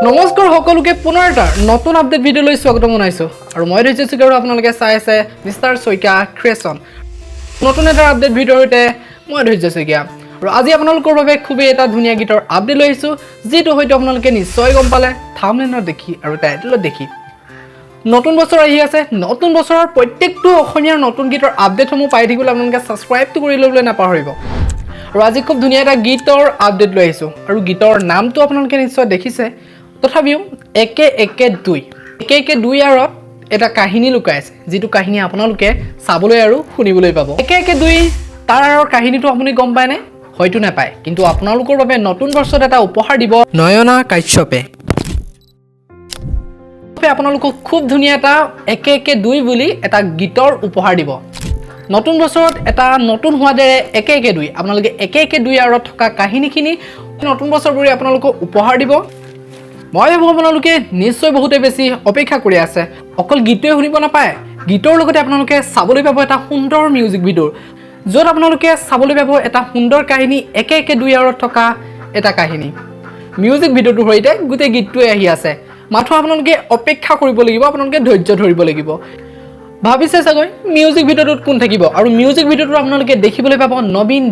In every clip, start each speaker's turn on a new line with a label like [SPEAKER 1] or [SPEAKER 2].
[SPEAKER 1] নমস্কাৰ সকলোকে পুনৰ এটা নতুন আপডেট ভিডিঅ'লৈ স্বাগতম জনাইছো আৰু মই ৰৈছো আৰু আপোনালোকে চাই আছে মিষ্টাৰ সৈকিয়া ক্ৰিয়েচন নতুন এটা আপডেট ভিডিঅ'ৰ সৈতে মই ৰৈছো সৈকিয়া আৰু আজি আপোনালোকৰ বাবে খুবেই এটা ধুনীয়া গীতৰ আপডেট লৈ আহিছো যেটো হয়তো আপোনালোকে নিশ্চয় গম পালে থাম্বনেইলত দেখি আৰু টাইটেলত দেখি নতুন বছৰ আহি আছে নতুন বছৰৰ প্ৰত্যেকটো অসমীয়াৰ নতুন গীতৰ আপডেটসমূহ পাই থাকিবলৈ আপোনালোকে সাবস্ক্ৰাইবটো কৰি ল'বলৈ নাপাহৰিব আৰু আজি খুব ধুনীয়া এটা গীতৰ আপডেট লৈ আহিছো আৰু গীতৰ নামটো আপোনালোকে নিশ্চয় দেখিছে তথাপিও একে একে দুই একে একে দুই আৰত এটা কাহিনী লুকাই আছে যেটো কাহিনী আপোনালোকে চাবলৈ আৰু শুনিবলৈ পাব একে একে দুই তাৰ আৰৰ কাহিনীটো আপুনি গম পায় নে হয়তো নাপায় কিন্তু আপোনালোকৰ বাবে নতুন বছৰত এটা উপহাৰ দিব নয়না কাশ্যপে আপোনালোকক খুব ধুনীয়া এটা একে একে দুই বুলি এটা গীতৰ উপহাৰ দিব নতুন বছৰত এটা নতুন হোৱাদেৰে একে একে দুই আপোনালোকে একে একে দুই আৰত থকা কাহিনীখিনি নতুন বছৰ বুলি আপোনালোকক উপহাৰ দিব মই ভাবো আপোনালোকে নিশ্চয় বহুতে বেছি অপেক্ষা কৰি আছে অকল গীতটোৱে শুনিব নাপায় গীতৰ লগতে আপোনালোকে চাবলৈ পাব এটা সুন্দৰ মিউজিক ভিডিঅ য'ত আপোনালোকে চাবলৈ পাব এটা সুন্দৰ কাহিনী একে একে দুই আৰত থকা এটা কাহিনী মিউজিক ভিডিঅ'টোৰ সৈতে গোটেই গীতটোৱে আহি আছে মাত্ৰ আপোনালোকে অপেক্ষা কৰিব লাগিব আপোনালোকে ধৈৰ্য ধৰিব লাগিব ভাবিছে চাগৈ মিউজিক ভিডিঅ'টোত কোন থাকিব আৰু মিউজিক ভিডিঅ'টো আপোনালোকে দেখিবলৈ পাব নবীন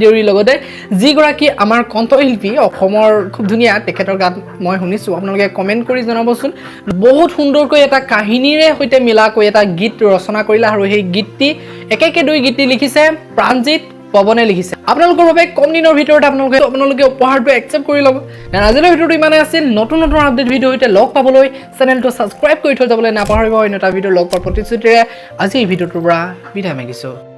[SPEAKER 1] দেউৰীৰ লগতে যিগৰাকী আমাৰ কণ্ঠশিল্পী অসমৰ খুব ধুনীয়া তেখেতৰ গান মই শুনিছো আপোনালোকে কমেন্ট কৰি জনাবচোন বহুত সুন্দৰকৈ এটা কাহিনীৰে সৈতে মিলাকৈ এটা গীত ৰচনা কৰিলা আৰু সেই গীতটি একে একে দুই গীতটি লিখিছে প্ৰাণজিৎ পৱনে লিখিছে আপোনালোকৰ বাবে কম দিনৰ ভিতৰত আপোনালোকে উপহাৰটো একচেপ্ট কৰি ল'ব আজিৰ ভিডিঅ'টো ইমানে আছিল নতুন নতুন আপডেট ভিডিঅ' সৈতে লগ পাবলৈ চেনেলটো সাবস্ক্ৰাইব কৰি থৈ যাবলৈ নাপাহৰিব অন্য এটা ভিডিঅ' লগ পোৱাৰ প্ৰতিশ্ৰুতিৰে আজি এই ভিডিঅ'টোৰ পৰা বিদায় মাগিছো